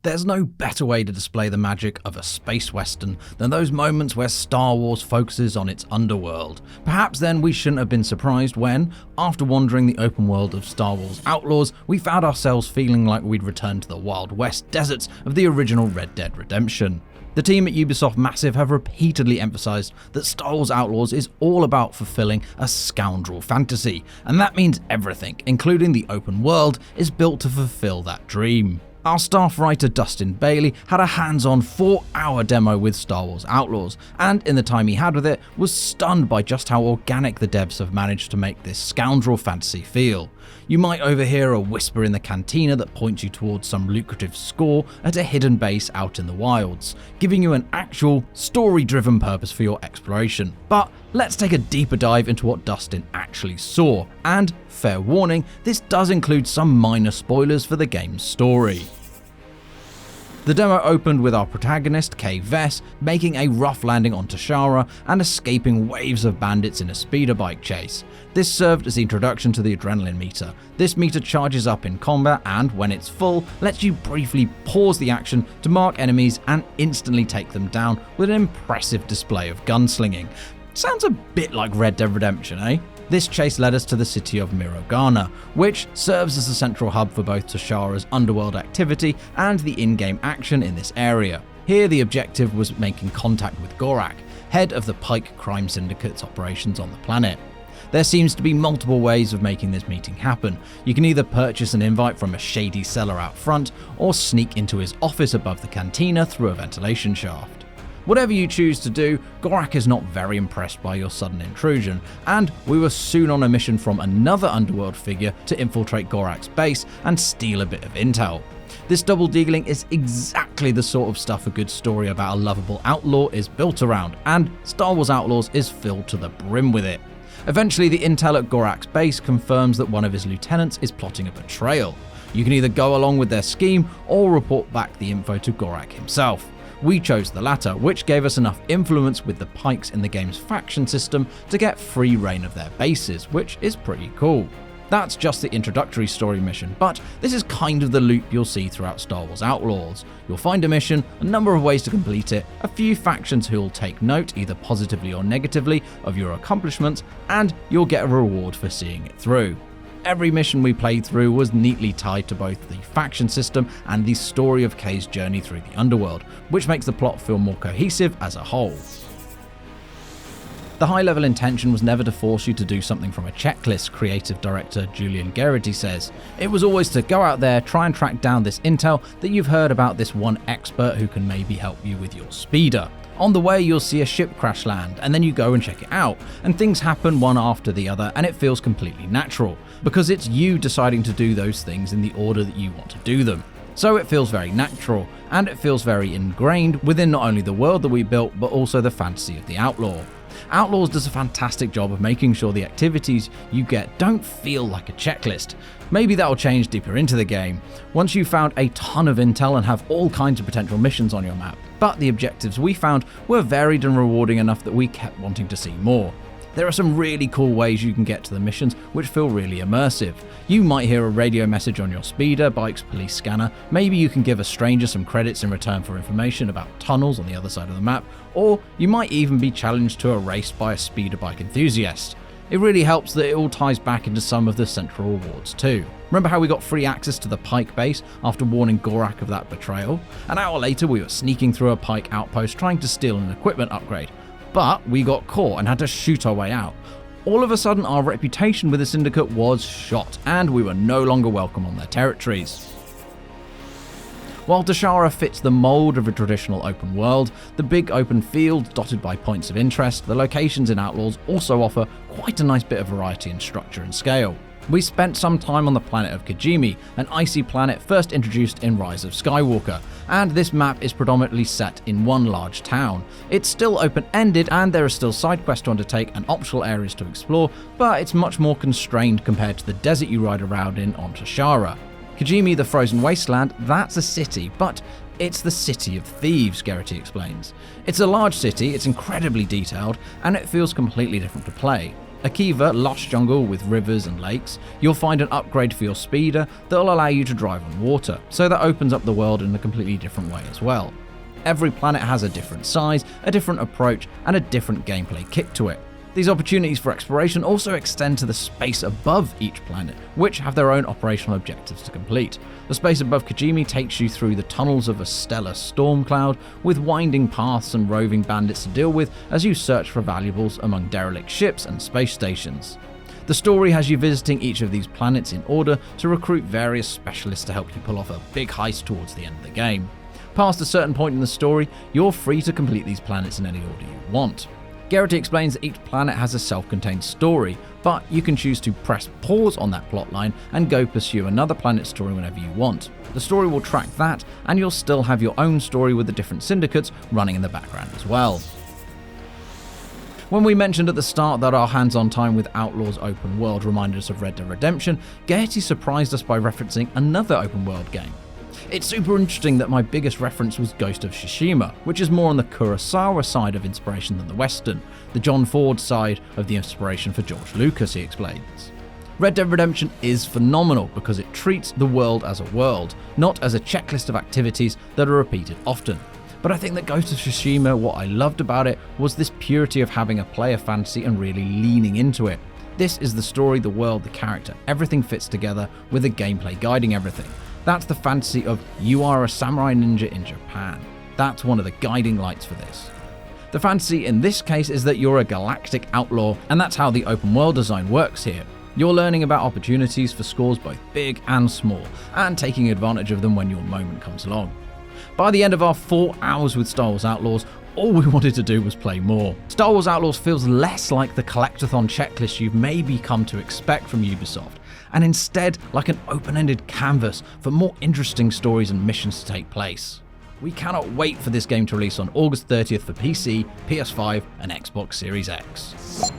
There's no better way to display the magic of a space western than those moments where Star Wars focuses on its underworld. Perhaps then we shouldn't have been surprised when, after wandering the open world of Star Wars Outlaws, we found ourselves feeling like we'd returned to the Wild West deserts of the original Red Dead Redemption. The team at Ubisoft Massive have repeatedly emphasised that Star Wars Outlaws is all about fulfilling a scoundrel fantasy, and that means everything, including the open world, is built to fulfill that dream. Our staff writer Dustin Bailey had a hands-on 4-hour demo with Star Wars Outlaws, and in the time he had with it, was stunned by just how organic the devs have managed to make this scoundrel fantasy feel. You might overhear a whisper in the cantina that points you towards some lucrative score at a hidden base out in the wilds, giving you an actual, story-driven purpose for your exploration. But let's take a deeper dive into what Dustin actually saw, and, fair warning, this does include some minor spoilers for the game's story. The demo opened with our protagonist, Kay Vess, making a rough landing on Tashara and escaping waves of bandits in a speeder bike chase. This served as the introduction to the adrenaline meter. This meter charges up in combat and, when it's full, lets you briefly pause the action to mark enemies and instantly take them down with an impressive display of gunslinging. Sounds a bit like Red Dead Redemption, eh? This chase led us to the city of Mirogana, which serves as a central hub for both Tashara's underworld activity and the in-game action in this area. Here the objective was making contact with Gorak, head of the Pike Crime Syndicate's operations on the planet. There seems to be multiple ways of making this meeting happen. You can either purchase an invite from a shady cellar out front, or sneak into his office above the cantina through a ventilation shaft. Whatever you choose to do, Gorak is not very impressed by your sudden intrusion, and we were soon on a mission from another underworld figure to infiltrate Gorak's base and steal a bit of intel. This double dealing is exactly the sort of stuff a good story about a lovable outlaw is built around, and Star Wars Outlaws is filled to the brim with it. Eventually, the intel at Gorak's base confirms that one of his lieutenants is plotting a betrayal. You can either go along with their scheme or report back the info to Gorak himself. We chose the latter, which gave us enough influence with the Pikes in the game's faction system to get free reign of their bases, which is pretty cool. That's just the introductory story mission, but this is kind of the loop you'll see throughout Star Wars Outlaws. You'll find a mission, a number of ways to complete it, a few factions who'll take note, either positively or negatively, of your accomplishments, and you'll get a reward for seeing it through. Every mission we played through was neatly tied to both the faction system and the story of Kay's journey through the underworld, which makes the plot feel more cohesive as a whole. The high-level intention was never to force you to do something from a checklist, creative director Julian Geraghty says. It was always to go out there, try and track down this intel that you've heard about this one expert who can maybe help you with your speeder. On the way, you'll see a ship crash land, and then you go and check it out, and things happen one after the other, and it feels completely natural, because it's you deciding to do those things in the order that you want to do them. So it feels very natural, and it feels very ingrained within not only the world that we built, but also the fantasy of the Outlaw. Outlaws does a fantastic job of making sure the activities you get don't feel like a checklist. Maybe that'll change deeper into the game, once you've found a ton of intel and have all kinds of potential missions on your map. But the objectives we found were varied and rewarding enough that we kept wanting to see more. There are some really cool ways you can get to the missions which feel really immersive. You might hear a radio message on your speeder, bike's police scanner, maybe you can give a stranger some credits in return for information about tunnels on the other side of the map, or you might even be challenged to a race by a speeder bike enthusiast. It really helps that it all ties back into some of the central rewards too. Remember how we got free access to the Pike base after warning Gorak of that betrayal? An hour later we were sneaking through a Pike outpost trying to steal an equipment upgrade. But we got caught and had to shoot our way out. All of a sudden our reputation with the Syndicate was shot, and we were no longer welcome on their territories. While Tashara fits the mould of a traditional open world, the big open fields dotted by points of interest, the locations in Outlaws also offer quite a nice bit of variety in structure and scale. We spent some time on the planet of Kijimi, an icy planet first introduced in Rise of Skywalker, and this map is predominantly set in one large town. It's still open-ended and there are still side quests to undertake and optional areas to explore, but it's much more constrained compared to the desert you ride around in on Tashara. Kijimi, the frozen wasteland, that's a city, but it's the city of thieves, Geraghty explains. It's a large city, it's incredibly detailed, and it feels completely different to play. A Kiva lush jungle with rivers and lakes. You'll find an upgrade for your speeder that'll allow you to drive on water, so that opens up the world in a completely different way as well. Every planet has a different size, a different approach, and a different gameplay kick to it. These opportunities for exploration also extend to the space above each planet, which have their own operational objectives to complete. The space above Kijimi takes you through the tunnels of a stellar storm cloud, with winding paths and roving bandits to deal with as you search for valuables among derelict ships and space stations. The story has you visiting each of these planets in order to recruit various specialists to help you pull off a big heist towards the end of the game. Past a certain point in the story, you're free to complete these planets in any order you want. Garrity explains that each planet has a self-contained story, but you can choose to press pause on that plotline and go pursue another planet's story whenever you want. The story will track that, and you'll still have your own story with the different syndicates running in the background as well. When we mentioned at the start that our hands-on time with Outlaws open world reminded us of Red Dead Redemption, Garrity surprised us by referencing another open world game. It's super interesting that my biggest reference was Ghost of Tsushima, which is more on the Kurosawa side of inspiration than the Western, the John Ford side of the inspiration for George Lucas, he explains. Red Dead Redemption is phenomenal because it treats the world as a world, not as a checklist of activities that are repeated often. But I think that Ghost of Tsushima, what I loved about it was this purity of having a player fantasy and really leaning into it. This is the story, the world, the character, everything fits together with the gameplay guiding everything. That's the fantasy of you are a samurai ninja in Japan. That's one of the guiding lights for this. The fantasy in this case is that you're a galactic outlaw, and that's how the open world design works here. You're learning about opportunities for scores both big and small, and taking advantage of them when your moment comes along. By the end of our 4 hours with Star Wars Outlaws, all we wanted to do was play more. Star Wars Outlaws feels less like the collectathon checklist you've maybe come to expect from Ubisoft, and instead like an open-ended canvas for more interesting stories and missions to take place. We cannot wait for this game to release on August 30th for PC, PS5 and Xbox Series X.